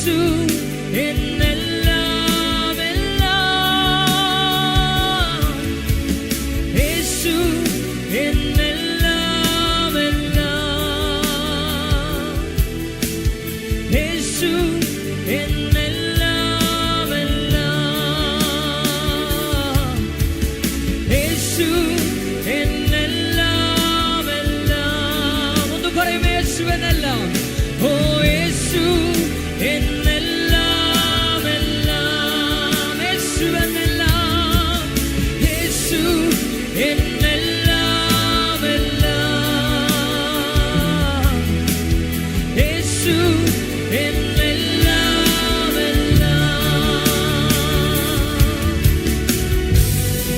യേശു എന്നെല്ലാം എല്ലാം, യേശു എന്നെല്ലാം എല്ലാം, യേശു എന്നെല്ലാം എല്ലാം, യേശു എന്നെല്ലാം എല്ലാം. ഒന്ന് പറയും യേശു എന്നെല്ലാം. ഓ യേശു എന്നെല്ലാം എല്ലാം, യേശു എന്നെല്ലാം, യേശു എന്നെല്ലാം എല്ലാം, യേശു എന്നെല്ലാം എല്ലാം.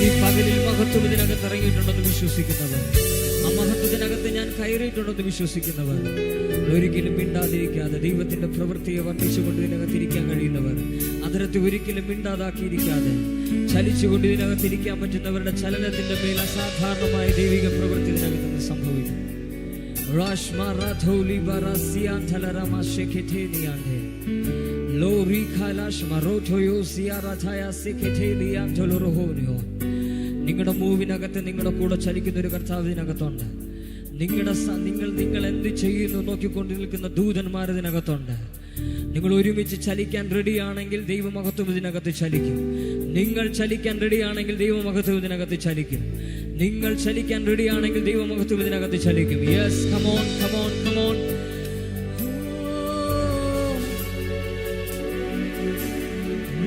ഈ പകലിൽ മഹത്വം ഇതിനകത്ത് ഇറങ്ങിയിട്ടുണ്ടെന്ന് വിശ്വസിക്കുന്നവർ, ആ മഹത്വത്തിനകത്ത് ഞാൻ കയറിയിട്ടുണ്ടെന്ന് വിശ്വസിക്കുന്നവർ, ഒരിക്കലും മിണ്ടാതിരിക്കാതെ ദൈവത്തിന്റെ പ്രവൃത്തിയെ വർണ്ണിച്ചുകൊണ്ട് ഇതിനകത്തിരിക്കാൻ കഴിയുന്നവർ, അതിനകത്ത് ഒരിക്കലും മിണ്ടാതാക്കിയിരിക്കാതെ ചലിച്ചുകൊണ്ട് ഇതിനകത്തിരിക്കാൻ പറ്റുന്നവരുടെ ചലനത്തിന്റെ മേൽ അസാധാരണമായ ദൈവിക പ്രവൃത്തി ഇതിനകത്ത് സംഭവിക്കും. നിങ്ങളുടെ മൂവിനകത്ത് നിങ്ങളുടെ കൂടെ ചലിക്കുന്ന ഒരു കർത്താവ് ഇതിനകത്തുണ്ട്. നിങ്ങൾ എന്ത് ചെയ്യുന്നു നോക്കിക്കൊണ്ട് നിൽക്കുന്ന ദൂതന്മാർ ഇതിനകത്തുണ്ട്. നിങ്ങൾ ഒരുമിച്ച് ചലിക്കാൻ റെഡിയാണെങ്കിൽ ദൈവമഹത്വം ഇതിനകത്ത് ചലിക്കും. നിങ്ങൾ ചലിക്കാൻ റെഡിയാണെങ്കിൽ ദൈവമഹത്വം ഇതിനകത്ത് ചലിക്കും. നിങ്ങൾ ചലിക്കാൻ റെഡിയാണെങ്കിൽ ദൈവമഹത്വം ഇതിനകത്ത് ചലിക്കും. Yes, come on, come on, come on.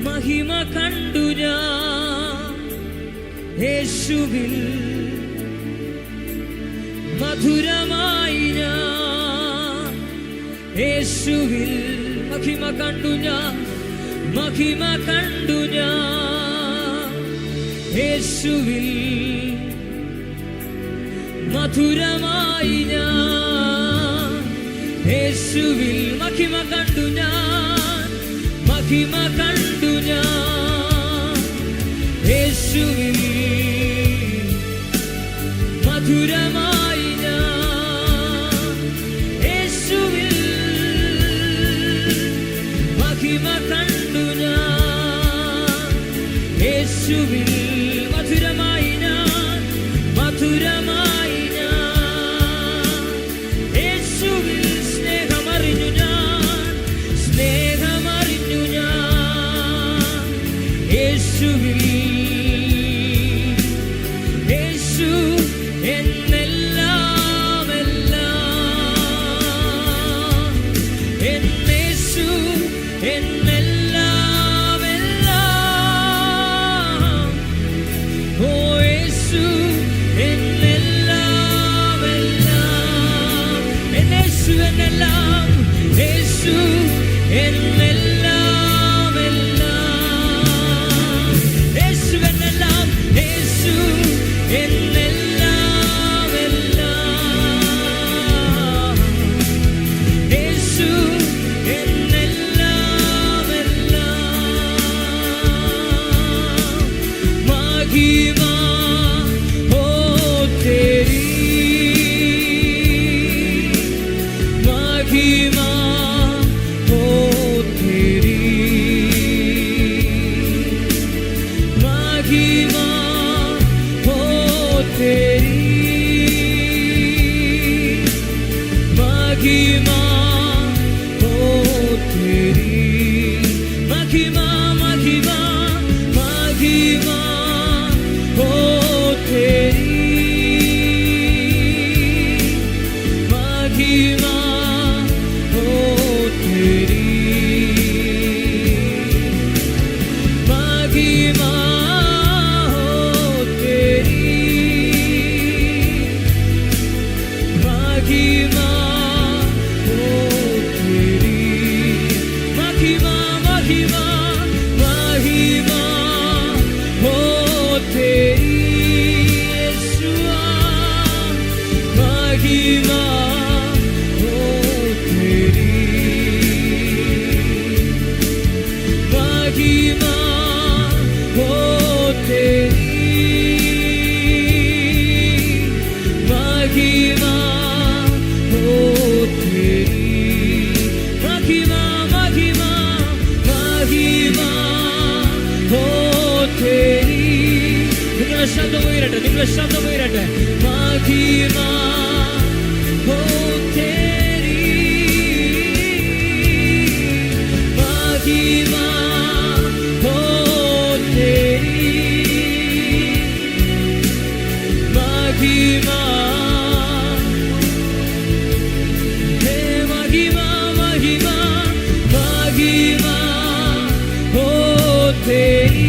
മഹിമ കണ്ടു ഞാൻ യേശുവിൽ, മധുരമായി ഞാൻ യേശുവിൽ. മഹിമ കണ്ടു ഞാൻ, മഹിമ കണ്ടു ഞാൻ യേശുവിൽ, മധുരമായി ഞാൻ യേശുവിൽ. മഹിമ കണ്ടു ഞാൻ, മഹിമ കണ്ടു ഞാൻ യേശുവിൽ, മധുരമായി ഞാൻ യേശുവിൽ, മഹിമ കണ്ടു ഞാൻ യേശുവിൽ, മധുരമായി ഞാൻ, മധുരമായി ഞാൻ യേശുവിൽ. സ്നേഹമറിഞ്ഞു ഞാൻ, സ്നേഹമറിഞ്ഞു ഞാൻ യേശുവിൽ. യേശു എന്നെല്ലാം എല്ലാം, എന്നേശു എന്നെല്ലാം എല്ലാം, ഓ യേശു എന്നെല്ലാം എല്ലാം, എന്നേശു എന്നെല്ലാം, യേശു എന്നെല്ലാം എല്ലാം, യേശു എന്നെല്ലാം, യേശു എന്നെല്ലാം എല്ലാം, യേശു എന്നെല്ലാം എല്ലാം. മഹിമ ഓ തേരി, മഹിമ ഓ തേരി, മഹിമ ഓ തേരി, മഹിമ ഓ തേരി, മഹിമ, മഹിമ, മഹിമ ഓ തേരി, മഹിമ ഓ തേരി, മഹിമ ഓ തേരി, മഹിമ ഓ തേരി, മഹിമ, മഹിമ, ശബ്ദം ഉയരട്ടെ, നിങ്ങളുടെ ശബ്ദം ഉയരട്ടെ. മഹിമ ഹോ തേരി, മഹിമ ഹോ തേരി, മഹിമ ഹേ മഹിമ, മഹിമ മഹിമ ഹോ തേരി,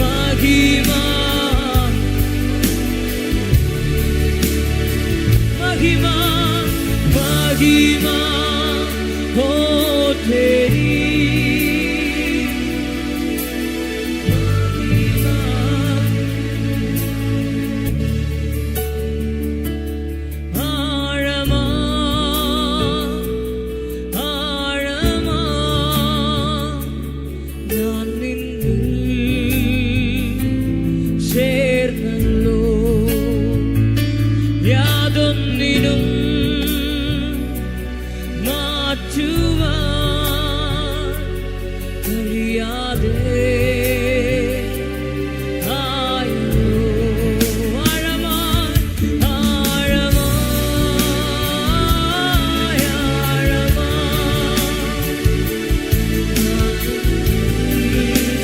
महिमा महिमा हो तेरी, आळमा आळमा ഞാൻ നിന്നിൽ ചേർന്നല്ലോ, യാതൊന്നിനും മാറ്റുവാൻ കഴിയാതെ ആയല്ലോ. ആഴമായി ആഴമായി ആഴമായി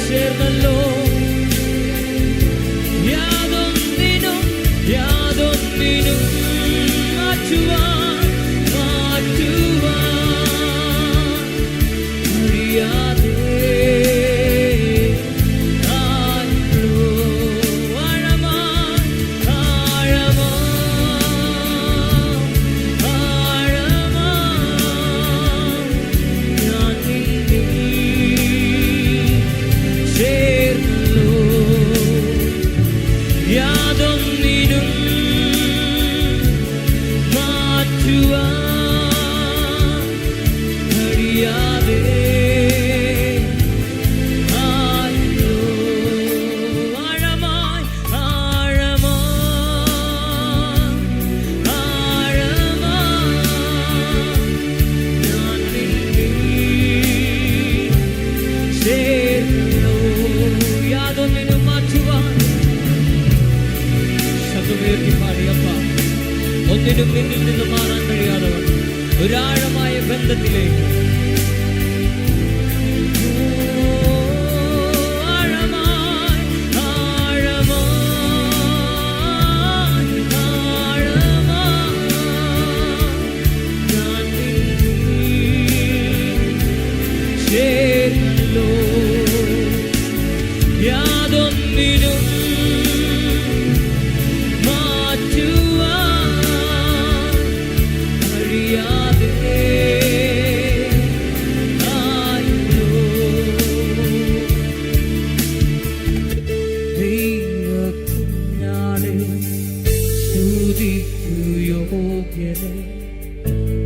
ചേർന്നല്ലോ, യാതൊന്നിനും യാതൊന്നിനും മാറ്റുവാൻ കഴിയാതെ ആയല്ലോ. ആഴമായി ആഴമായി ആഴമായി ഞാൻ നിന്നിൽ ചേർന്നല്ലോ, യാതൊന്നിനും മാറ്റുവാൻ കഴിയാതെ ആയല്ലോ. ആഴമായി ആഴമായി ആഴമായി ഞാൻ നിന്നിൽ ചേർന്നല്ലോ, യാതൊന്നിനും മാറ്റുവാൻ. ശബ്ദമുയർത്തി പാടിയപ്പ, ഒന്നിനും നിന്നിൽ നിന്ന് മാറാൻ കഴിയാത്തവൻ ഒരാഴമായ ബന്ധത്തിലേക്ക്. ആഴമായി ആഴമായി ആഴമായി ഞാൻ നിന്നിൽ ചേർന്നല്ലോ, യാതൊന്നിനും മാറ്റുവാൻ കഴിയാതെ ആയല്ലോ. ദൈവകുഞ്ഞാടേ സ്തുതിക്കു യോഗ്യനേ,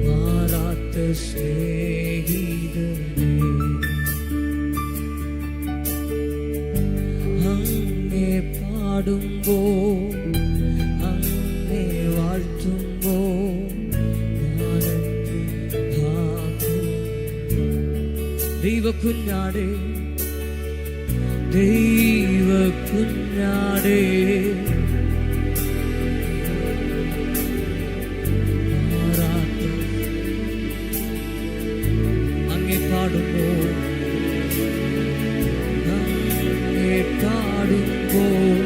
മാറാത്ത സ്നേഹിതനേ, അങ്ങേ പാടുമ്പോൾ അങ്ങേ വാഴ്ത്തുമ്പോൾ ദൈവകുഞ്ഞാടേ ദൈവകുഞ്ഞാടേ മാറാത്ത അങ്ങേ പാടുമ്പോൾ അങ്ങേ പാടുമ്പോൾ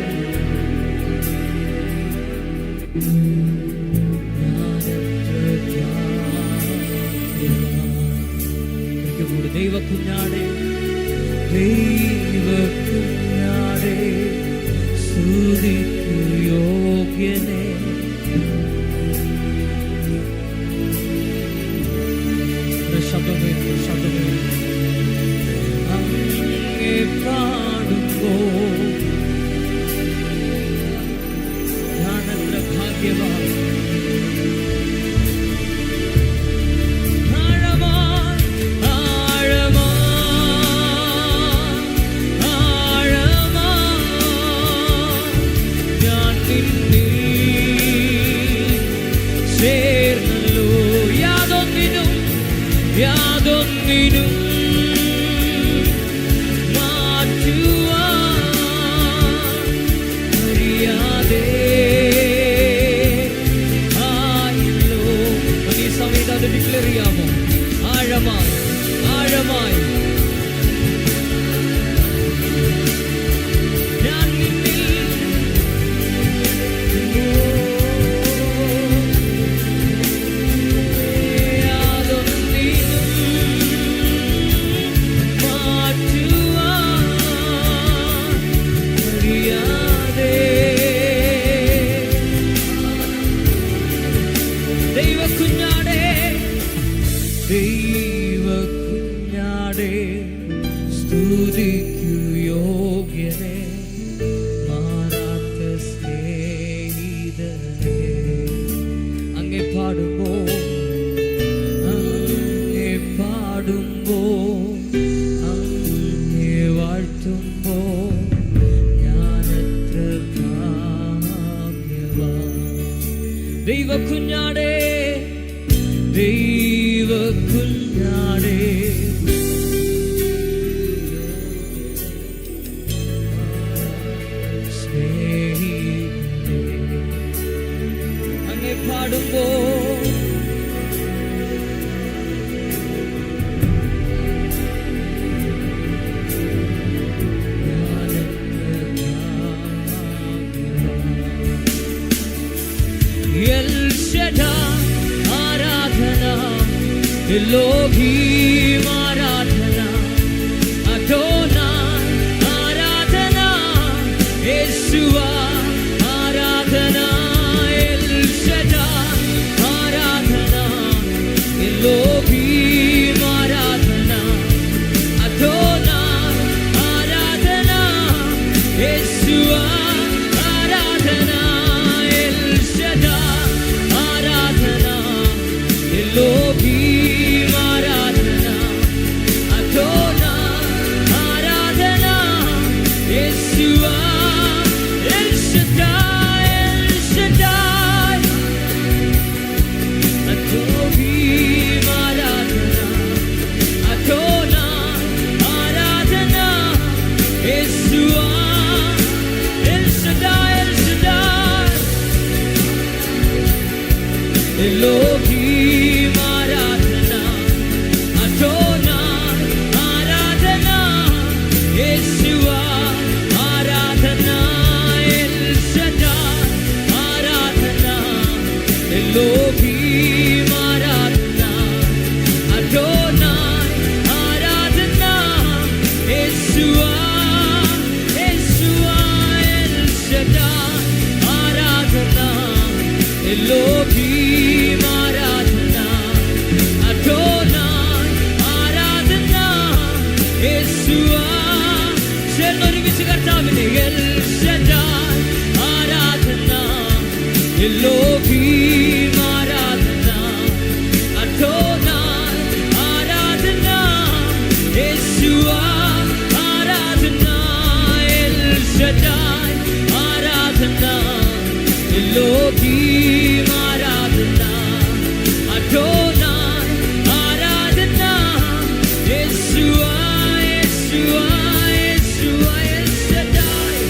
ദൈവകുഞ്ഞാടേ ദൈവകുഞ്ഞാടേ സ്തുതിക്കു യോഗ്യനേ, ശബ്ദമേ ശബ്ദമേ അങ്ങേ പാടുമ്പോൾ ഞാനത്ര ഭാഗ്യവാൻ. ചേർന്നല്ലോ, യാതൊന്നിനും യാതൊന്നിനും മാറ്റുവാൻ അത് ഡിക്ലെയർ ചെയ്യാമോ? ആഴമായി ആഴമായി ഞാൻ നിന്നിൽ സ്തുതിക്കു യോഗ്യനേ, മാറാത്ത സ്നേഹിതനേ. അങ്ങേ പാടുമ്പോ അങ്ങേ വാഴ്ത്തുമ്പോ ഞാനെത്ര ഭാഗ്യവാൻ. ദൈവക്കുഞ്ഞാടേ ദൈവക്കുഞ്ഞാടേ അങ്ങേ പാടുമ്പോ എൽ ശദ്ദായ് ആരാധന, എലോഹീം ആരാധന, അദോനായ് ആരാധന, യേശുവ ആരാധന. എൽ ശദ്ദായ് ആരാധന, എലോഹീം ആരാധന, അദോനായ് ആരാധന, യേശുവ ആരാധന. എൽ ശദ്ദായ് ആരാധന, എലോഹീം ആരാധന, അദോനായ് ആരാധന, യേശുവ. എൽ ശദ്ദായ് അദോനീം ആരാധന, അദോനായ് ആരാധന, യേശുവ. എൽ ശദ്ദായ് എലോഹീം ആരാധന, അദോനായ് ആരാധന, യേശുവ ആരാധന. എൽ ശദ്ദായ് ആരാധന, എലോഹീം ആരാധന, അദോനായ് ആരാധന, യേശുവ. യേശുവ. എൽ ശദ്ദായ് ആരാധന, എലോഹീം ആരാധന, അദോനായ് ആരാധന, യേശുവ. ചേർന്നൊരുമിച്ച് കർത്താവിനെ. എൽ ശദ്ദായ് ആരാധന, എലോഹീം ആരാധന, അദോനായ് ആരാധന, യേശുവ ആരാധന. എൽ ശദ്ദായ് ആരാധന, എലോഹീം ആരാധന, അദോനായ് ആരാധന, യേശുവ. യേശുവ. യേശുവ. എൽ ശദ്ദായ്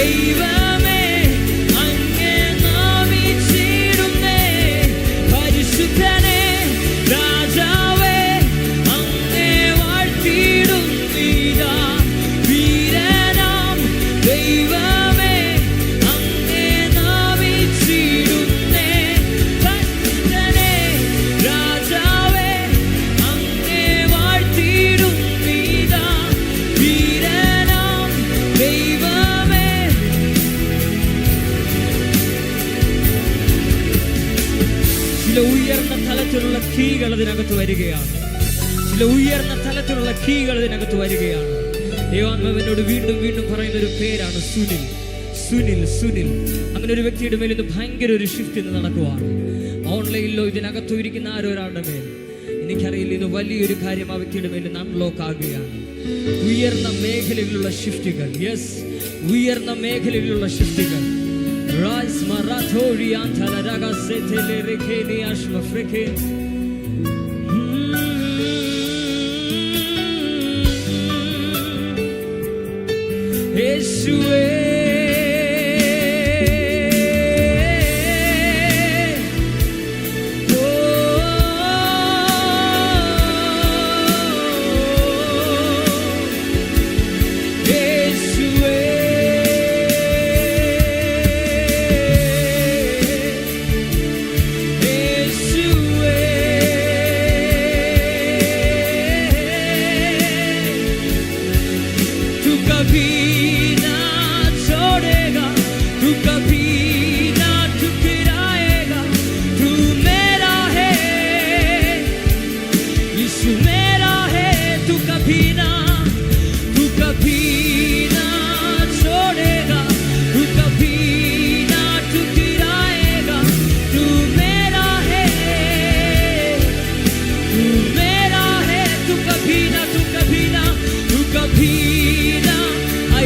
ദൈവമേ അങ്ങേ നാമിച്ചിടുന്നേ, പരിശുദ്ധനെ രാജാവേ അങ്ങേ വാഴ്ത്തിയിടുന്നീതാ, വീരനാം ദൈവമേ അങ്ങേ നാമിച്ചിടുന്നേ, പരിശുദ്ധനെ രാജാവേ അങ്ങേ വാഴ്ത്തിയിടുന്നീതാ, വീരനാം ദൈവമേ. ചില ഉയർന്ന തലത്തിലുള്ള കീകൾ അതിനകത്ത് വരികയാണ്. ചില ഉയർന്ന തലത്തിലുള്ള കീകൾ ഇതിനകത്ത് വരികയാണ്. ദൈവാത്മാവിനോട് വീണ്ടും വീണ്ടും പറയുന്ന ഒരു പേരാണ് സുനിൽ. സുനിൽ സുനിൽ അങ്ങനെ ഒരു വ്യക്തിയുടെ മേൽ ഇന്ന് ഭയങ്കര ഒരു ഷിഫ്റ്റ് ഇന്ന് നടക്കുവാണ്. ഓൺലൈനിലോ ഇതിനകത്ത് ഇരിക്കുന്ന ആരൊരാളുടെ മേൽ എനിക്കറിയില്ല, ഇത് വലിയൊരു കാര്യം ആ വ്യക്തിയുടെ മേൽ അൺലോക്ക് ആകുകയാണ്. ഉയർന്ന മേഖലയിലുള്ള ഷിഫ്റ്റുകൾ, യെസ്, ഉയർന്ന മേഖലയിലുള്ള ഷിഫ്റ്റുകൾ. യേശുവേ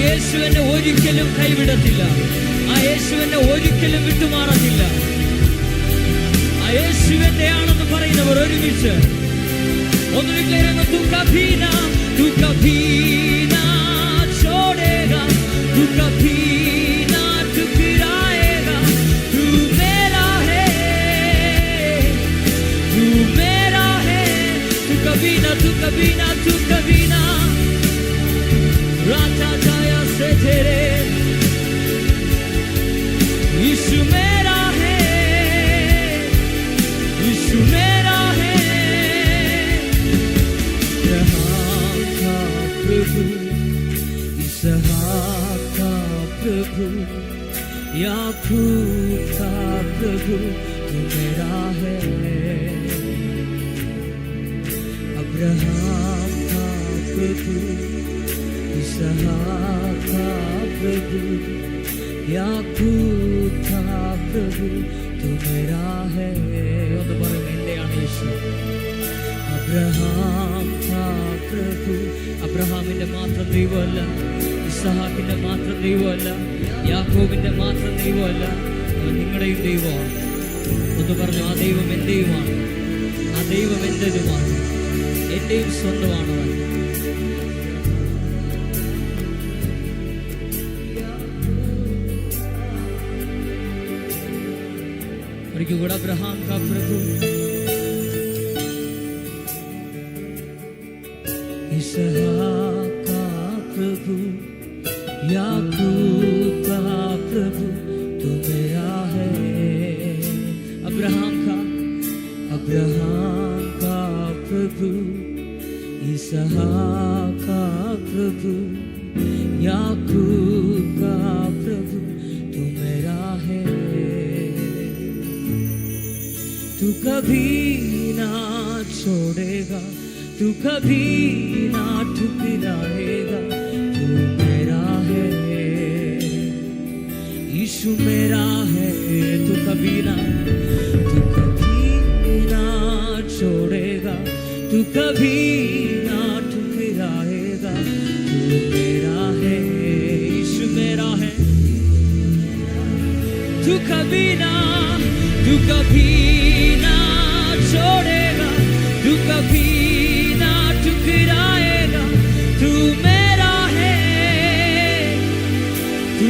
യേശുവിനെ ഒരിക്കലും കൈവിടത്തില്ല. ആ യേശുവിനെ ഒരിക്കലും വിട്ടുമാറത്തില്ല. ആ യേശുവിന്റെ ആണെന്ന് പറയുന്നവർ ഒരുമിച്ച് ഒന്ന് വിളിക്കുന്നു, तू कभी ना छोड़ेगा, तू कभी ना ठुकराएगा, तू मेरा है, तू मेरा है, तू कभी ना राजा जाया से तेरे, यीशु मेरा है, यीशु मेरा है. अब्राहम का प्रभु, इसहाक का प्रभु, याकूब का प्रभु, तू मेरा है. अब्राहम का प्रभु, इसहाक का प्रभु, याकूब का प्रभु, तू मेरा है. ഒന്ന് പറയും, എന്റെയാണ് യേശു. അബ്രഹാം കാ പ്രഭു, അബ്രഹാമിന്റെ മാത്രം ദൈവമല്ല, ഇസ്ഹാക്കിന്റെ മാത്രം ദൈവമല്ല, യാക്കോബിന്റെ മാത്രം ദൈവമല്ല, നിങ്ങളുടെയും ദൈവമാണ്. ഒന്ന് പറഞ്ഞു, ആ ദൈവം എന്റെയുമാണ്, ആ ദൈവം എന്റേതുമാണ്, എന്റെയും സ്വന്തമാണ്. ഒരിക്കൽ കൂടെ അബ്രഹാം കാ പ്രഭു, इसहाक का प्रभु, याकूब का प्रभु, तू मेरा है. अब्राहम का प्रभु, इसहाक का प्रभु, याकूब का प्रभु, तू मेरा है. तू कभी ना छोड़ेगा, तू कभी ना ठुकराएगा, तू मेरा है, यीशु मेरा है. तू कभी ना छोड़ेगा, तू कभी ना ठुकराएगा, तू मेरा है, यीशु मेरा है. तू कभी ना छोड़ेगा, तू कभी ना ठुकराएगा, तू मेरा है, तू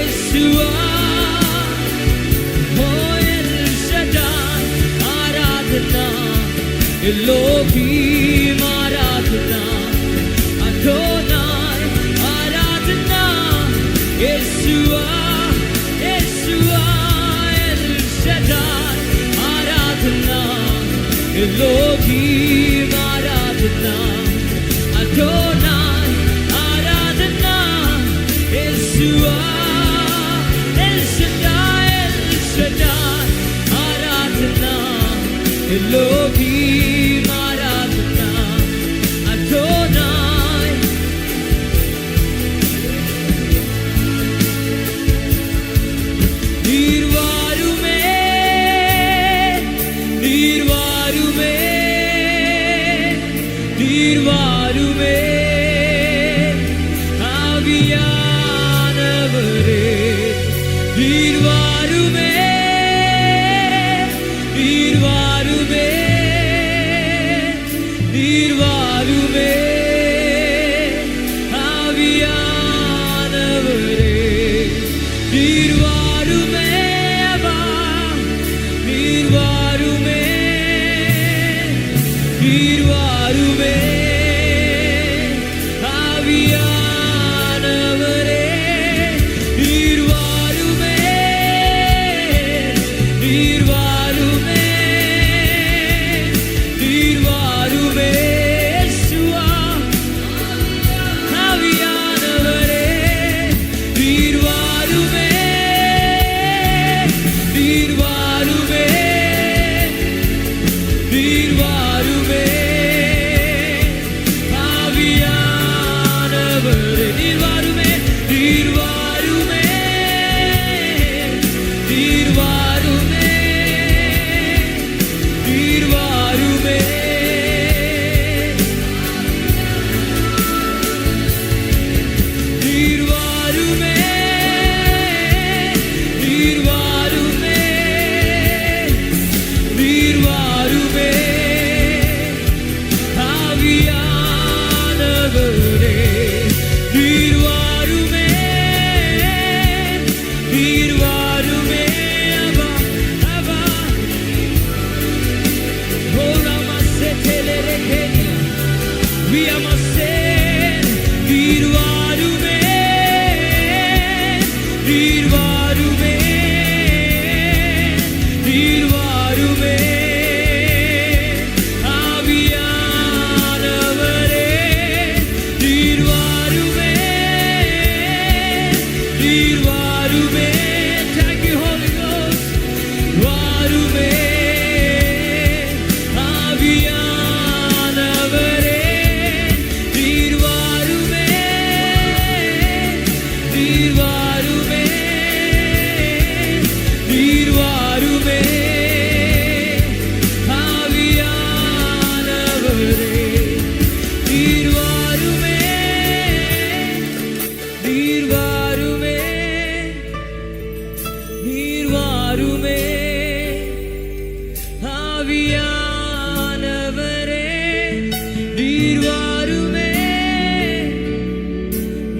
യേശുവാ, ഓ എൽ ശദ്ദായ് ആരാധന, എലോഹീം ആരാധന, അദോനായ് ആരാധന. യേശുവാ, യേശുവാ എൽ ശദ്ദായ് ആരാധന, എലോഹീം ആരാധന, അദോനായ് ആരാധന. യേശുവാ എൽ ശദ്ദായ്, എൽ ശദ്ദായ് ആരാധന, എലോഹീം ആരാധന, അദോനായ്. നീർവാരുമേ, നീർവാരുമേ, നീർവാരുമേ, ആവിയാനവരേ. നീർവാരുമേ, നീർവാരുമേ, നീർവാരുമേ, ആവിയാനവരേ. നീർവാരുമേ, അപ്പാ, നീർവാരുമേ, നീർവാരുമേ, ആവിയാനവരേ. നീർവാരുമേ, നീർവാരുമേ, നീർവാരുമേ, യേശുവാ ആവിയാനവരേ. നീർവാരുമേ, നീർവാരുമേ, നീർവാരുമേ, ആവിയാനവരേ. നീർവാരുമേ, നീർവാരുമേ, നീർവാരുമേ, നീർവാരുമേ, നീർവാരുമേ, നീർവാരുമേ, നീർവാരുമേ, ആവിയാനവരേ. നീർവാരുമേ, നീർവാരുമേ, അപ്പാ, അപ്പാ. ഓ രാമസേതേലേരേഖേനിയ, വിയമസേ. നീർവാരുമേ, നീർവാരുമേ, നീർവാരുമേ, ആവിയാനവരേ. നീർവാരുമേ, നീർവാരുമേ. Thank you, Holy Ghost. വാരുമേ, ആവിയാനവരേ. നീർവാരുമേ, നീർവാരുമേ, നീർവാരുമേ, ആവിയാനവരേ. നീർവാരുമേ, നീർവാരുമേ, നീർവാരുമേ, ആവിയാനവരേ. നീർവാരുമേ,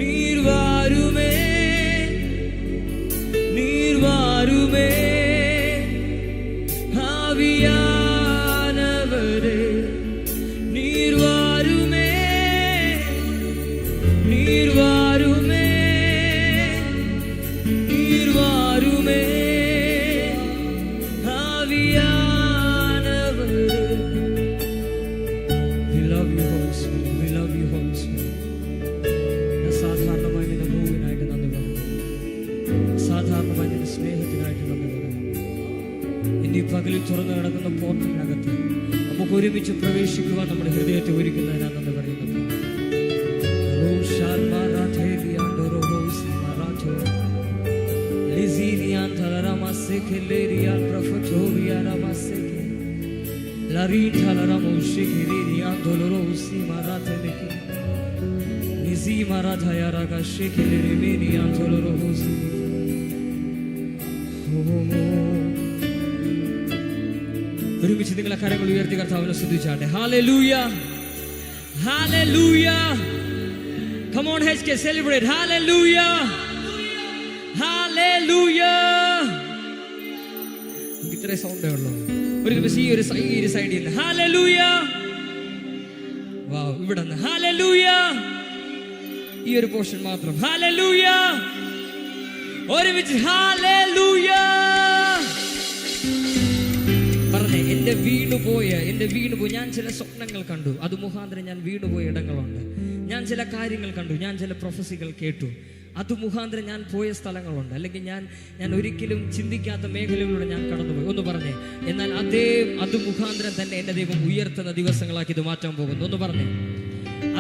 നീർവാരുമേ, നീർവാരുമേ, ആവിയാനവരേ. നീർവാരുമേ, നീർവാരുമേ, നീർവാരുമേ, ആവിയാനവരേ. We love you, Holy Spirit. We love you, Holy Spirit. ഞാൻ സാധാരണമായി നിന്റെ മൂവിനായിട്ട് നന്ദി പറയുന്നു. സാധാരണമായി നിന്റെ സ്നേഹത്തിനായിട്ട് നന്ദി പറയുന്നു. ഇനി പകലിൽ തുറന്നു കിടക്കുന്ന പോർട്ടലിനകത്ത് നമുക്ക് ഒരുമിച്ച് പ്രവേശിക്കുവാൻ നമ്മുടെ ഹൃദയത്തെ ഒരുക്കുന്നതിനാണ് നന്ദി പറയുന്നത്. ഒരുമിച്ച് നിങ്ങളെ കരങ്ങൾ ഉയർത്തി കർത്താവിനെ സ്തുതിച്ചാട്ടെ. ഹല്ലേലൂയ, ഹല്ലേലൂയ. Come on, HK, celebrate. Hallelujah. Hallelujah. ഇത്രേ സൗണ്ടേ ഉള്ളൂ. ഒരു ദിവസം ഈ ഒരു സൈഡിൽ നിന്ന് ഹല്ലേലൂയ, വാവ്, ഇവിടെ നിന്ന് ഹല്ലേലൂയ, ഈ ഒരു പോർഷൻ മാത്രം ഹല്ലേലൂയ, ഒരുമിച്ച് ഹല്ലേലൂയ പറഞ്ഞേ. എന്റെ വീണുപോയ ഞാൻ ചില സ്വപ്നങ്ങൾ കണ്ടു, അത് മുഖാന്തരം ഞാൻ വീണുപോയ ഇടങ്ങളുണ്ട്. ഞാൻ ചില കാര്യങ്ങൾ കണ്ടു, ഞാൻ ചില പ്രൊഫസികൾ കേട്ടു, അത് മുഖാന്തരം ഞാൻ പോയ സ്ഥലങ്ങളുണ്ട്. അല്ലെങ്കിൽ ഞാൻ ഒരിക്കലും ചിന്തിക്കാത്ത മേഖലകളിലൂടെ ഞാൻ കടന്നുപോയി. ഒന്ന് പറഞ്ഞേ. എന്നാൽ അത് മുഖാന്തരം തന്നെ എൻ്റെ ദൈവം ഉയർത്തുന്ന ദിവസങ്ങളാക്കി ഇത് മാറ്റാൻ പോകുന്നു. ഒന്ന് പറഞ്ഞേ.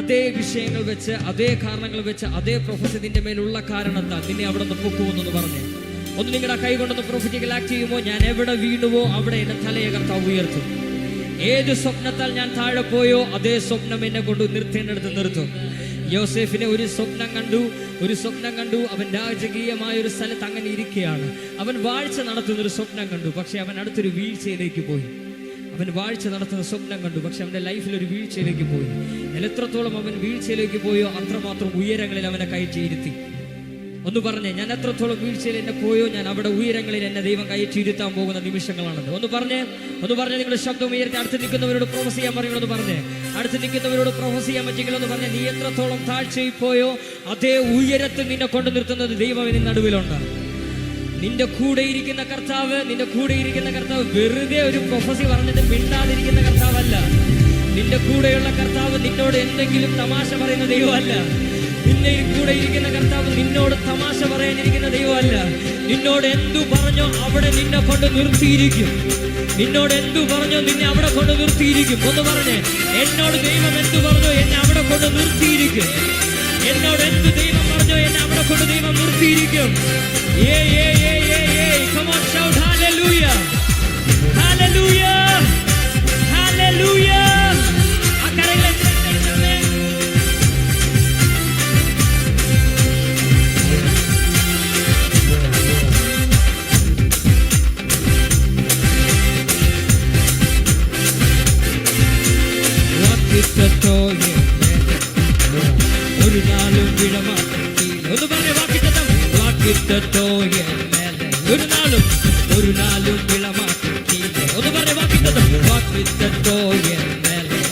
അതേ വിഷയങ്ങൾ വെച്ച്, അതേ കാരണങ്ങൾ വെച്ച്, അതേ പ്രൊഫസി നിന്റെ മേലുള്ള കാരണത്താൽ നിന്നെ അവിടെ നിന്ന് പൊക്കുമെന്നൊന്ന് പറഞ്ഞേ. ഒന്ന് നിങ്ങളുടെ കൈ കൊണ്ടൊന്ന് പ്രൊഫറ്റിക്കൽ ആക്ട് ചെയ്യുമ്പോൾ, ഞാൻ എവിടെ വീണുവോ അവിടെ എന്നെ തലയെ കർത്താവ് ഉയർത്തും. ഏത് സ്വപ്നത്താൽ ഞാൻ താഴെ പോയോ അതേ സ്വപ്നം എന്നെ കൊണ്ട് നിർത്തേണ്ടടുത്ത് നിർത്തും. യോസേഫിനെ ഒരു സ്വപ്നം കണ്ടു. അവൻ രാജകീയമായ ഒരു സ്ഥലത്ത് അങ്ങനെ ഇരിക്കുകയാണ്. അവൻ വാഴ്ച നടത്തുന്നൊരു സ്വപ്നം കണ്ടു, പക്ഷെ അവൻ അടുത്തൊരു വീഴ്ചയിലേക്ക് പോയി. അവൻ വാഴ്ച നടത്തുന്ന സ്വപ്നം കണ്ടു, പക്ഷെ അവൻ്റെ ലൈഫിൽ ഒരു വീഴ്ചയിലേക്ക് പോയി. എത്രത്തോളം അവൻ വീഴ്ചയിലേക്ക് പോയോ അത്രമാത്രം ഉയരങ്ങളിൽ അവനെ കയറ്റിയിരുത്തി. ഒന്ന് പറഞ്ഞേ. ഞാൻ എത്രത്തോളം വീഴ്ചയിൽ എന്നെ പോയോ ഞാൻ അവിടെ ഉയരങ്ങളിൽ എന്നെ ദൈവം കയറ്റിയിരുത്താൻ പോകുന്ന നിമിഷങ്ങളാണത്. ഒന്ന് പറഞ്ഞേ. നിങ്ങളുടെ ശബ്ദം ഉയർത്തി അടുത്ത് നിൽക്കുന്നവരോട് പ്രൊഫസ് ചെയ്യാൻ പറയുമെന്ന് പറഞ്ഞേ. അടുത്ത് നിൽക്കുന്നവരോട് പ്രൊഫസ് ചെയ്യാൻ പറ്റിയെങ്കിലൊന്ന് പറഞ്ഞേ. നീ എത്രത്തോളം താഴ്ചയിൽ പോയോ അതേ ഉയരത്തിൽ നിന്നെ കൊണ്ടു നിർത്തുന്നത് ദൈവം നിന്റെ നടുവിലുണ്ട്. നിന്റെ കൂടെ ഇരിക്കുന്ന കർത്താവ് വെറുതെ ഒരു പ്രൊഫസി പറഞ്ഞിട്ട് മിണ്ടാതിരിക്കുന്ന കർത്താവല്ല. നിന്റെ കൂടെയുള്ള കർത്താവ് നിന്നോട് എന്തെങ്കിലും തമാശ പറയുന്ന ദൈവമല്ല. നിന്നെ കൂടെ ഇരിക്കുന്ന കർത്താവ് നിന്നോട് തമാശ പറയാനിരിക്കുന്ന ദൈവമല്ല. നിന്നോട് എന്തു പറഞ്ഞോ അവിടെ നിന്നെ കൊണ്ട് നിർത്തിയിരിക്കും. ഒന്ന് പറഞ്ഞേ. എന്നോട് ദൈവം എന്തു പറഞ്ഞോ എന്നെ അവിടെ കൊണ്ട് നിർത്തിയിരിക്കും. എന്നോട് എന്ത് ദൈവം പറഞ്ഞോ എന്നെ അവിടെ കൊണ്ട് ദൈവം നിർത്തിയിരിക്കും. Come on, shout hallelujah, hallelujah, hallelujah. ഒരു നാളും വിടമാറ്റില്ല. ഒന്ന് പറഞ്ഞേ. ഒരു നാളും വിളമാറ്റില്ല. ഒന്ന് പറഞ്ഞേ.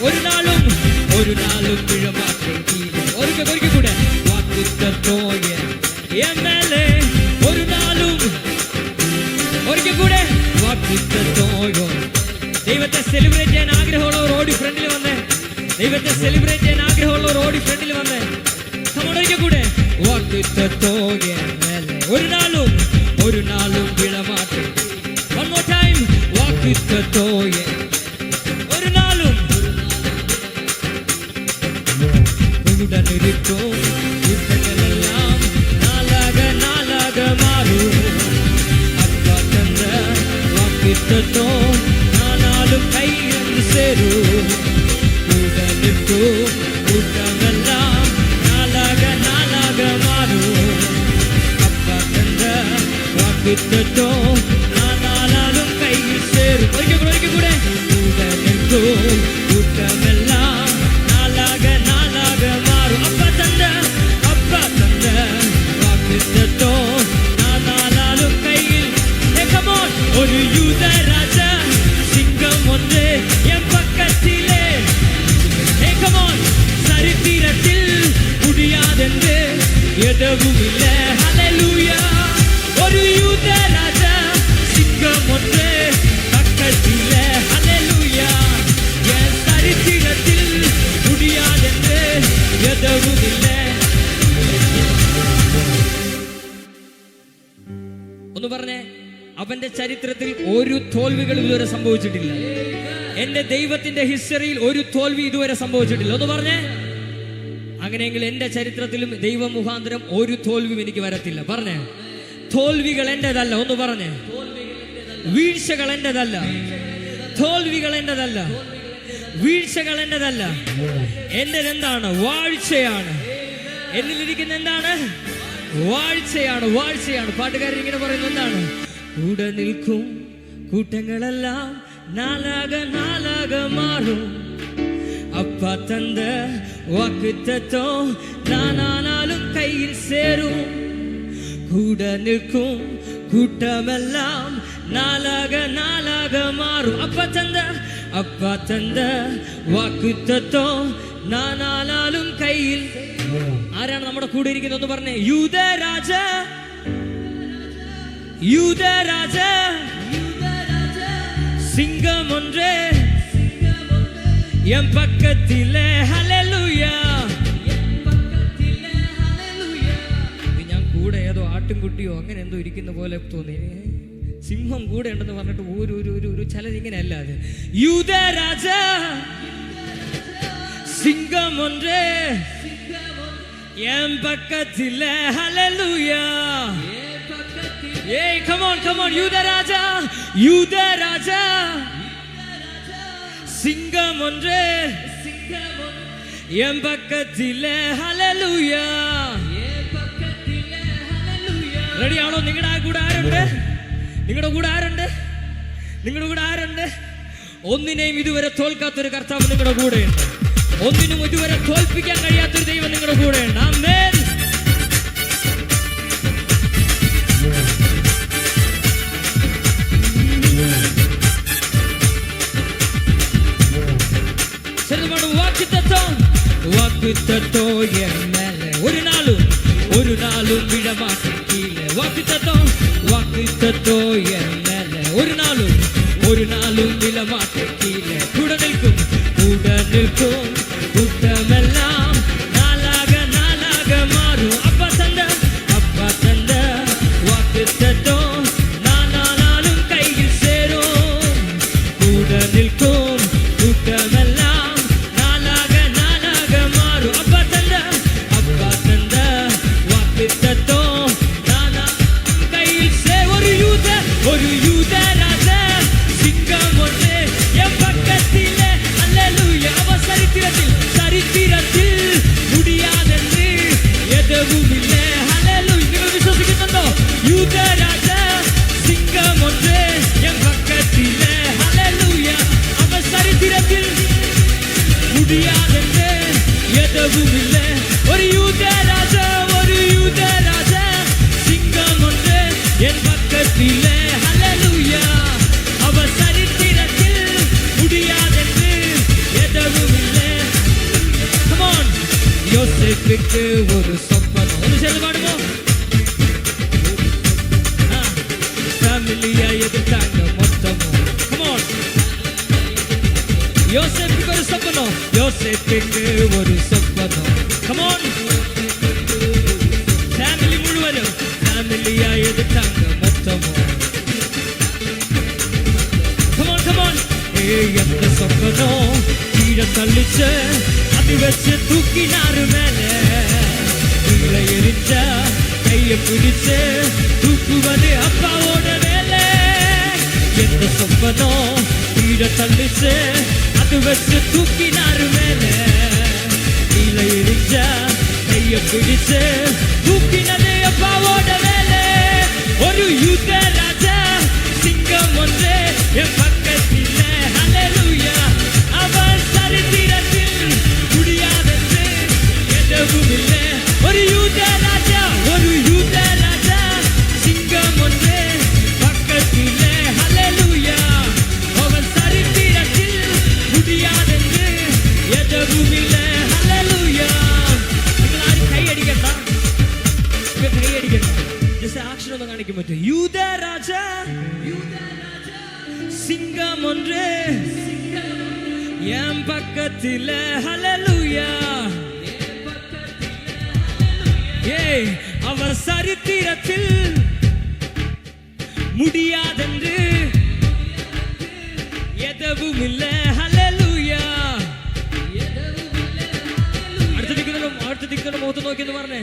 ഒരു നാളും വിഴമാറ്റില്ല. ഒരിക്കൽ കൂടെ. ഒരു നാളും ഒരിക്കൽ കൂടെ. ദൈവത്തെ സെലിബ്രേറ്റ് ചെയ്യാൻ ആഗ്രഹമുള്ളവർ ഓടി ഫ്രണ്ടിൽ വന്നേ. ഒരിക്കൽ കൂടെ. ഒരു നാളും വിളമാറ്റി. One more time. ഒരു നാളും ഉടനിരിക്കും. യുദ്ധങ്ങളെല്ലാം നാലാക മാറും. വാക്കിത്തോ നാലും കൈകൊണ്ട് ചേരും. ഉടനിരിക്കും. യുദ്ധങ്ങളെല്ലാം നാലാക മാറും. വാക്കിത്തോ നാലാലും കൈയിൽ ചേരും. ഒരിക്കൽ കൂടെ. ഉടനിരിക്കും. യുദ്ധമെല്ലാം നാലാക മാറും. അപ്പ തന്റെ വാക്കിത്തോ നാലാലും കൈയിൽ. ഒരു യൂദരാജ സിംഹം ഒന്നേ എൻ പക്കത്തിലെ. ചരിത്രത്തിൽ മുടിയാതെന്റെ എടവുമില്ല. ഹല്ലേലൂയ. ഒരു യൂദരാജ സിംഹം ഒന്നേ പക്കത്തിലെ. ഹല്ലേലൂയ. ചരിത്രത്തിൽ മുടിയാതെന്റെ എടവുമില്ല. ഒന്ന് പറഞ്ഞേ. അവന്റെ ചരിത്രത്തിൽ ഒരു തോൽവികൾ ഇതുവരെ സംഭവിച്ചിട്ടില്ല. എന്റെ ദൈവത്തിന്റെ ഹിസ്റ്ററിയിൽ ഒരു തോൽവി ഇതുവരെ സംഭവിച്ചിട്ടില്ല. ഒന്ന് പറഞ്ഞേ. അങ്ങനെയെങ്കിൽ എന്റെ ചരിത്രത്തിലും ദൈവ മുഖാന്തരം ഒരു തോൽവിയും എനിക്ക് വരത്തില്ല. പറഞ്ഞേ. തോൽവികൾ എന്റേതല്ല. ഒന്ന് പറഞ്ഞേ. വീഴ്ചകൾ എന്റേതല്ല. തോൽവികൾ എന്റേതല്ല. വീഴ്ചകൾ എന്റേതല്ല. എന്റേതെന്താണ്? വാഴ്ചയാണ്. എന്നിലിരിക്കുന്ന എന്താണ്? വാഴ്ചയാണ്. പാട്ടുകാരൻ ഇങ്ങനെ പറയുന്നത് എന്താണ്? കൂടെ നിൽക്കും കൂട്ടങ്ങളെല്ലാം നാലാക മാറും. അപ്പ തந்த വാக்குத்தத்தம் நானாலும் கையில் சேரும். கூட நிற்கும் கூட்டமெல்லாம் நாளாக நாளாக மாறும். அப்பா தந்த വാക്കുത്തത്വം നാനാലും കയ്യിൽ. ആരാണ് നമ്മുടെ കൂടെ ഇരിക്കുന്നത് ഒന്ന് പറഞ്ഞേ. യൂദരാജ സിംഹം ഒன்றே എൻ പക്കത്തിലെ. ഹല്ലേലൂയ. ഞാൻ കൂടെ ഏതോ ആട്ടിൻകുട്ടിയോ അങ്ങനെ എന്തോ ഇരിക്കുന്ന പോലെ തോന്നി. സിംഹം കൂടെ ഉണ്ടെന്ന് പറഞ്ഞിട്ട് ഒരു ചലനം ഇങ്ങനെയല്ല. അത് യൂദരാജ സിംഹം ഒன்றே എൻ പക്കത്തിലെ. ഹല്ലേലൂയ. Hey, come on, യൂദരാജ സിംഹം ഒன்றே എൻ പക്കത്തിലെ. ഹല്ലേലൂയ. റെഡിയാണോ? നിങ്ങളുടെ കൂടെ ആരുണ്ട്? നിങ്ങളുടെ കൂടെ ആരുണ്ട്? ഒന്നിനെയും ഇതുവരെ തോൽക്കാത്തൊരു കർത്താവ് നിങ്ങളുടെ കൂടെയുണ്ട്. ഒന്നിനും ഇതുവരെ തോൽപ്പിക്കാൻ കഴിയാത്തൊരു ദൈവം നിങ്ങളുടെ കൂടെയുണ്ട്. ആമേൻ. வாக்குத்தத்தம் என் மேலே ஒரு நாளும் விடமாட்டேன் கீழே. வாக்குத்தத்தம் என் மேலே ஒரு நாளும் விடமாட்டேன் கீழே. கூட நிற்கும் கூட்டமெல்லாம் நாளாக மாறும். அப்பா தந்த வாக்குத்தத்தம் நானாலும் கையில் சேரும். கூட நிற்கும் கூட்டமெல்லாம் நாளாக மாறும். அப்பா தந்த வாக்குத்தத்தம் நானாலும் கையில் சே. ஒரு யூதராஜ சிங்கம் ஒன்றே என் பக்கத்திலே. அல்லேலூயா. அவ சரித்திரத்தில் முடியாதென்று எதுவும் இல்லை. அல்லேலூயா. നിങ്ങൾ വിശ്വസിക്കുന്നുണ്ടോ? യൂദരാജ സിംഹം ഒன்றേ എൻ പക്കത്തിലെ. ഹല്ലേലൂയ. അവ சரித்திரத்தில் முடியாதென்று எதுவும் இல்லை. ஒரு யூதராஜ சிங்கம் ஒன்றே என் பக்கத்திலே. ஹல்லேலூய. அவ சரித்திரத்தில் முடியாதென்று எதுவும் இல்லை. Come on. யோசேப்புக்கு ஒரு சொப்பனம். ഒന്ന് ചെന്ന് പാടുമോ? ഫാമിലിയാ എതിർത്താங்க മൊത്തമോ. Come on. யோசேப்புக்கு ஒரு சொப்பனம். Come on. ഫാമിലി മുഴുവനും ഫാമിലിയാ എതിർത്താங்க മൊത്തമോ. Come on. எந்த சொப்பனம் கீழே தள்ளிச்சு அது வச்சு தூக்கினாரு மேலே. கீழே எரிஞ்ச கையை பிடிச்சு தூக்குவது அப்பாவோட வேலை. எந்த சொப்பனம் கீழே தள்ளிச்சு அது வச்சு தூக்கினாரு மேலே. கீழே எரிஞ்ச கையை பிடிச்சு தூக்கினது அப்பாவோட வேலை. ஒரு யூதராஜ சிங்கம் ஒன்றே என் பக்கத்திலே. ஹல்லேலூயா. அவன் சரித்திரத்தில் முடியாதென்று எதுவும் இல்லை. ஒரு யூதராஜ சிங்கம் ஒன்றே பக்கத்திலே. ஹல்லேலூயா. அவன் சரித்திரத்தில் முடியாதென்று எதுவும் இல்லை. ஹல்லேலூயா. നിങ്ങൾ ആരും കൈയടിക്കണ്ട. ജസ്റ്റ് ആക്ഷൻ ഒന്ന് കാണിക്കാൻ പറ്റും. യൂദരാജ സിംഹം ഒன்றே എൻ പക്കത്തിലെ. ഹല്ലേലൂയ. அவர் சரித்திரத்தில் முடியாதென்று எதுவும் இல்லை. ഹല്ലേലൂയ. അടുത്ത ദിക്കിന്റെ മുഖത്ത് നോക്കിയെന്ന് പറഞ്ഞേ.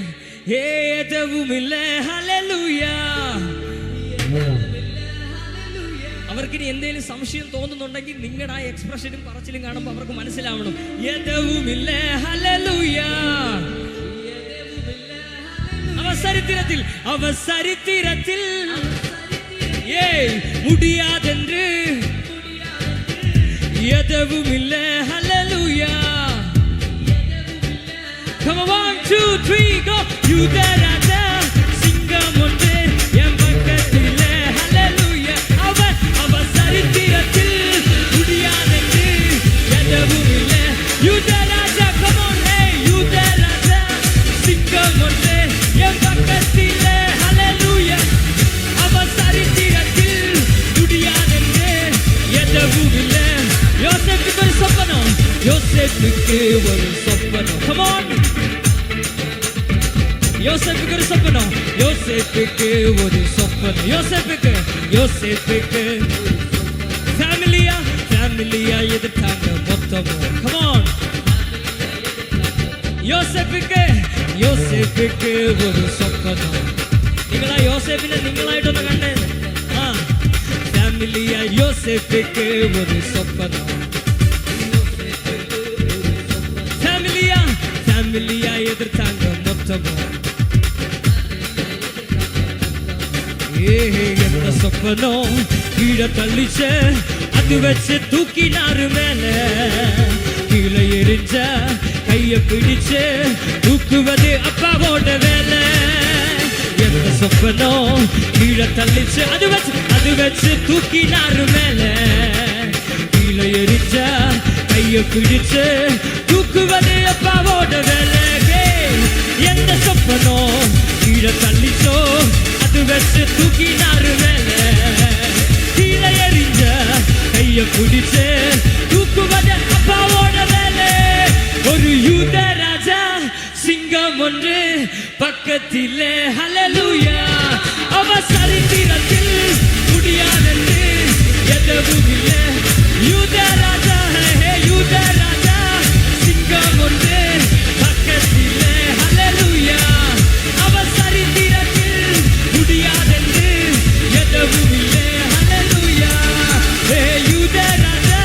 എതുവും இல்லை. ഹല്ലേലൂയ. അവർക്കിനി എന്തെങ്കിലും സംശയം തോന്നുന്നുണ്ടെങ്കിൽ നിങ്ങളുടെ ആ എക്സ്പ്രഷനും പറച്ചിലും കാണുമ്പോൾ അവർക്ക് മനസ്സിലാവണം. എതുവും இல்லை. ഹല്ലേലൂയ. அவ சரித்திரத்தில் முடியாதென்று எதுவும் இல்லை. ஹல்லேலூயா. Come on, 1, 2, 3, go. யூதராஜ சிங்கம் ஒன்றே யோசேப்புக்கு ஒரு சொப்பனம். Come on. யோசேப்புக்கு ஒரு சொப்பனம். யோசேப்புக்கு ஒரு சொப்பனம். யோசேப்புக்கு ஃபேமிலியா எதிர்த்தாங்க மொத்தமும். Come on. யோசேப்புக்கு ஒரு சொப்பனம். നിങ്ങളാ യോസേപ്പിനെ നിങ്ങളായിട്ടൊന്ന് കണ്ടേ. ഫാമിലിയാ യോസേപ്പിക്ക് ഒരു സ്വപ്നം. ഫാമിലിയാ എതിർത്താങ്ക മൊത്തമോ. എന്ന സ്വപ്നോ കീഴെ തള്ളിച്ച് അത് വെച്ച് തൂക്കിനാറ് മേലെ. കീഴെ എറിഞ്ച കയ്യെ പിടിച്ച് തൂക്കുവത് അപ്പാവോட വേല. எந்த சொப்பனோ கீழே தள்ளிச்சு அது வச்சு தூக்கினாரு மேல. கீழே எரிச்ச கைய பிடிச்சு தூக்குவது அப்பாவோட வேலை. எந்த சொப்பனோ கீழே தள்ளிச்சோ அது வச்சு தூக்கினாரு மேல. கீழே எரிஞ்ச கைய பிடிச்சு தூக்குவது அப்பாவோட வேலை. ஒரு யூத ராஜா சிங்கம் ஒன்று பக்கத்திலே. ஹல்லேலூயா. அவ சரித்திரத்தில் முடியாதென்று எதுவும் இல்லை. யூத ராஜா சிங்கம் ஒன்று பக்கத்திலே. ஹல்லேலூயா. அவ சரித்திரத்தில் முடியாதென்று எதுவும் இல்லை. ஹல்லேலூயா. யூத ராஜா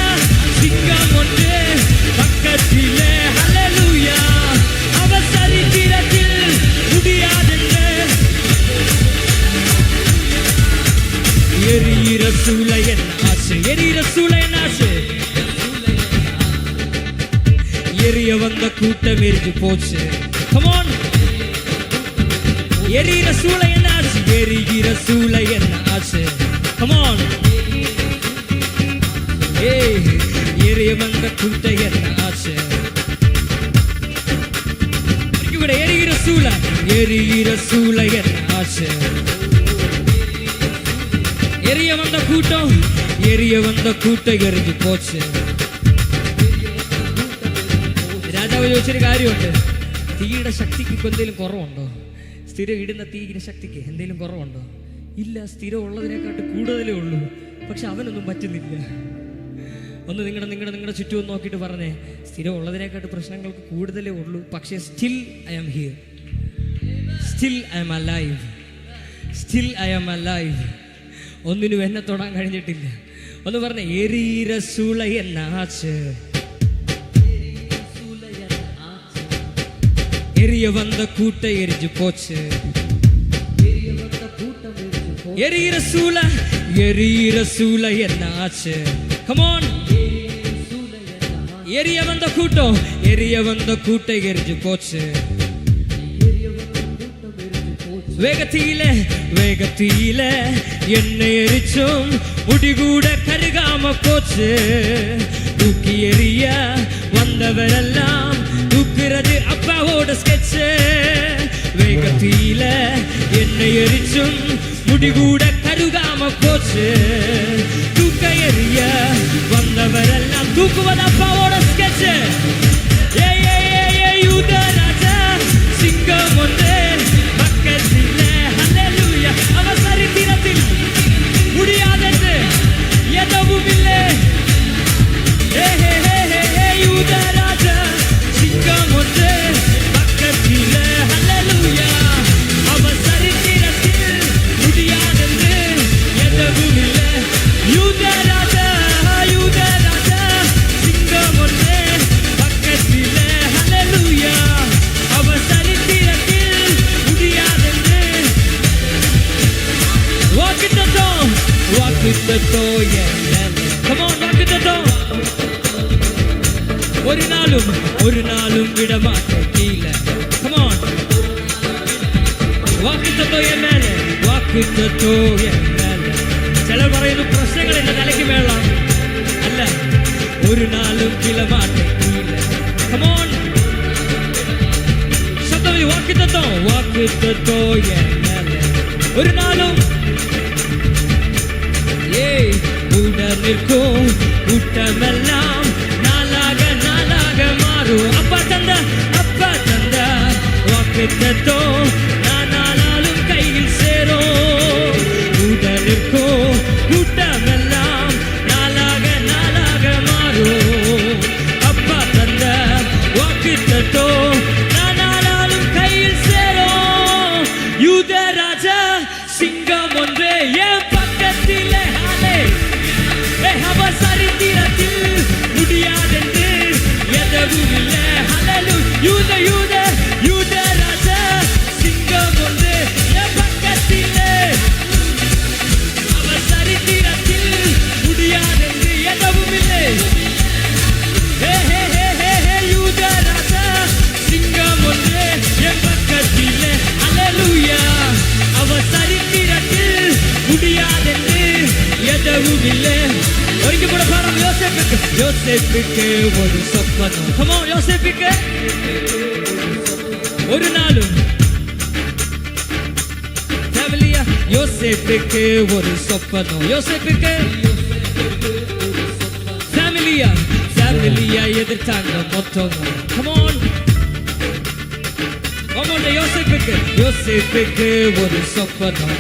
சிங்கம் ஒன்று பக்கத்திலே. ஹல்லேலூயா. அவ சரித்திரத்தில் முடியாதென்று. எரியிற சூளையன் ஆசை. எரிய வந்த கூட்டம் எரிஞ்சு போச்சு. Come on. எரியிற சூளையன் ஆசை. Come on. எரிய வந்த கூட்டம் என்ன ஆசை. எரிகிற சூளை என்ன ஆசை. எரிய வந்த கூட்டம் എറിഞ്ഞു പോച്ച്. രാജാവ് ചോദിച്ചൊരു കാര്യമുണ്ട്. തീയുടെ ശക്തിക്ക് എന്തെങ്കിലും കുറവുണ്ടോ? സ്ഥിരം ഇടുന്ന തീയുടെ ശക്തിക്ക് എന്തെങ്കിലും കുറവുണ്ടോ? ഇല്ല, സ്ഥിരം ഉള്ളതിനെക്കാട്ട് കൂടുതലേ ഉള്ളൂ. പക്ഷെ അവനൊന്നും പറ്റുന്നില്ല. ഒന്ന് നിങ്ങളുടെ ചുറ്റും നോക്കിയിട്ട് പറഞ്ഞേ, സ്ഥിരം ഉള്ളതിനെക്കാട്ട് പ്രശ്നങ്ങൾക്ക് കൂടുതലേ ഉള്ളൂ. പക്ഷേ still I am here. Still I am alive. ഒന്നിനും എന്നെ തൊടാൻ കഴിഞ്ഞിട്ടില്ല. ഒന്ന് പറഞ്ഞേ, എരിയിற சூளை என்ன ஆச்சு. எரிய வந்த கூட்டம் எரிஞ்சு போச்சு. எரியிற சூளை என்ன ஆச்சு. Come on. எரிய வந்த கூட்டம் எரிஞ்சு போச்சு. வேகத்தில என்னை எரிச்சும் முடிகூட கருகாம போச்சு. தூக்கி எறிய வந்தவரெல்லாம் தூக்குறது அப்பாவோட ஸ்கெட்ச். வேகத்தில என்னை எரிச்சும் முடிகூட கருகாம போச்சு. தூக்க எறிய வந்தவரெல்லாம் தூக்குவது அப்பாவோட ஸ்கெட்ச். யூத ராஜா சிங்கம் ஒன்று பக்கத்திலே. ஹல்லேலூயா. அவ சரித்திரத்தில் முடியாதென்று எதுவும் இல்லை. யூத ராஜா சிங்கம் ஒன்று பக்கத்திலே. ஹல்லேலூயா. அவ சரித்திரத்தில் முடியாதென்று எதுவும் இல்லை. யூத ராஜா சிங்கம் ஒன்று பக்கத்திலே. ஹல்லேலூயா. அவ சரித்திரத்தில் முடியாதென்று. வாக்குத்தத்தோ என்ன. Come on, வாக்குத்தத்தோ. ஒரு நாளும் விட மாட்டேன் கீழே. Come on. വാക്കുത്തത്തോ എൻ മേലെ. ചിലർ പറയുന്നു പ്രശ്നങ്ങൾ എന്റെ തലയ്ക്ക് മേളാം. അല്ല, ഒരു നാളും കിളമാട്ടെ കീഴെ. Come on. ശബ്ദം വാക്കുത്തത്തോ എൻ മേലെ. ഒരു നാളും கூட நிற்கும் கூட்டமெல்லாம் நாளாக மாறும். வாக்குத்தத்தோ நானாலும் கையில் சேரும். உடலுக்கோ கூட்டமெல்லாம் நாளாக நாளாக மாறும். அப்பா தந்த வாக்குத்தத்தோ நானாலும் கையில் சேரும். யூதராஜா சிங்கம் ஒன்றே என் பக்கத்திலே. அவர் சரித்திரத்தில் முடியாதென்று எதுவும் இல்லை. யூத யூத யூத ராஜா சிங்கம் ஒன்று என் பக்கத்திலே. அவர் சரித்திரத்தில் முடியாதென்று எதுவும் இல்லை. யூத ராஜா சிங்கம் ஒன்று என் பக்கத்திலே. அல்லேலூயா. அவர் சரித்திரத்தில் முடியாதென்று எதுவும் இல்லை. ஒருங்க கூட பாருங்க. யோசேப்புக்கு ஒரு சொப்பனம். Come on, யோசேப்புக்கு ஒரு நாளும் ஃபேமிலியா. யோசேப்புக்கு ஒரு சொப்பனம். யோசேப்புக்கு ஃபேமிலியா ஃபேமிலியா எதிர்த்தாங்க மொத்தமும். Come on, come on. யோசேப்புக்கு ஒரு சொப்பனம்.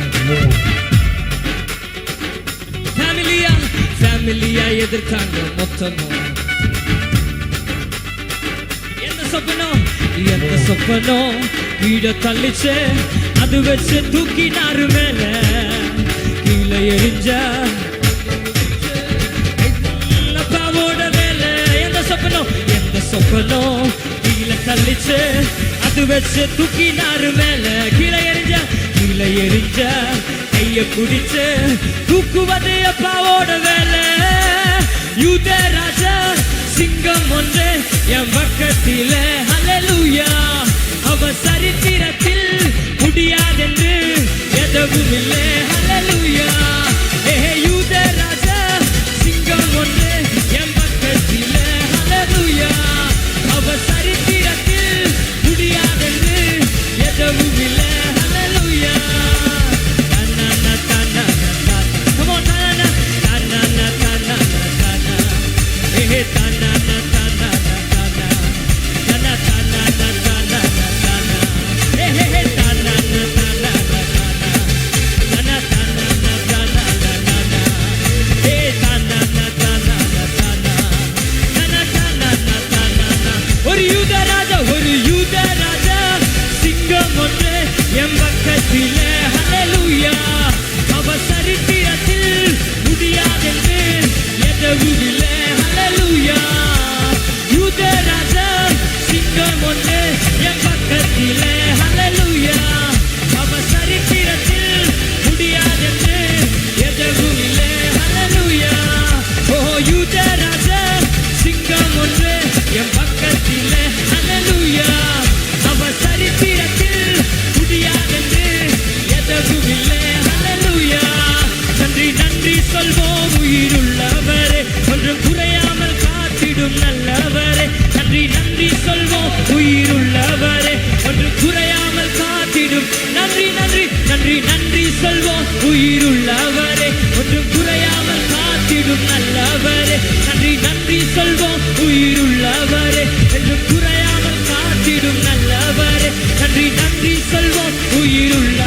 ஃபேமிலியா எதிர்த்தாங்க மொத்தமும். எந்த சொப்பனம் வீட தள்ளிச்சு அது வச்சு தூக்கினாரு மேல. கீழே எரிஞ்ச அப்பாவோட வேலை. எந்த சொப்பனம் கீழே தள்ளிச்சு அது வச்சு தூக்கினாரு மேல. கீழே எரிஞ்ச கைய குடிச்சு தூக்குவது அப்பாவோட வேலை. யூத ராஜா சிங்கம் ஒன்று என் பக்கத்திலே. அல்லேலூயா. அவர் சரித்திரத்தில் முடியாதென்று எதுவும் இல்லை. அல்லேலூயா. யூத ராஜா சிங்கம் ஒன்று என் பக்கத்திலே. அல்லேலூயா. அவர் சரித்திரத்தில் முடியாதென்று எதுவும் இல்லை. அல்லேலூயா. ஒரு யூத ராஜா சிங்கம் ஒன்று என் பக்கத்திலே. அல்லேலூயா. அவர் சரித்திரத்தில் முடியாதென்று எதுவும் இல்லை. அல்லேலூயா. யூத ராஜா சிங்கம் ஒன்று என் பக்கத்திலே. அல்லேலூயா. அவர் சரித்திரத்தில் முடியாதென்று எதுவும் இல்லை. அல்லேலூயா. யூத ராஜா சிங்கம் ஒன்று என் பக்கத்திலே. அல்லேலூயா. அவர் சரித்திரத்தில் முடியாதென்று எதுவும் இல்லை. அல்லேலூயா. நன்றி சொல்வோம் உயிருள்ளவரே, ஒன்றும் குறையாமல் காத்திடும் நல்லவரே. நன்றி சொல்வோம் உயிருள்ளவரே, ஒன்றும் குறையாமல் காத்திடும். நன்றி சொல்வோம் உயிருள்ளவரே, ஒன்றும் குறையாமல் காத்திடும் நல்லவரே. நன்றி சொல்வோம் உயிருள்ளவரே, என்றும் குறையாமல் காத்திடும் நல்லவரே. நன்றி சொல்வோம் உயிருள்ள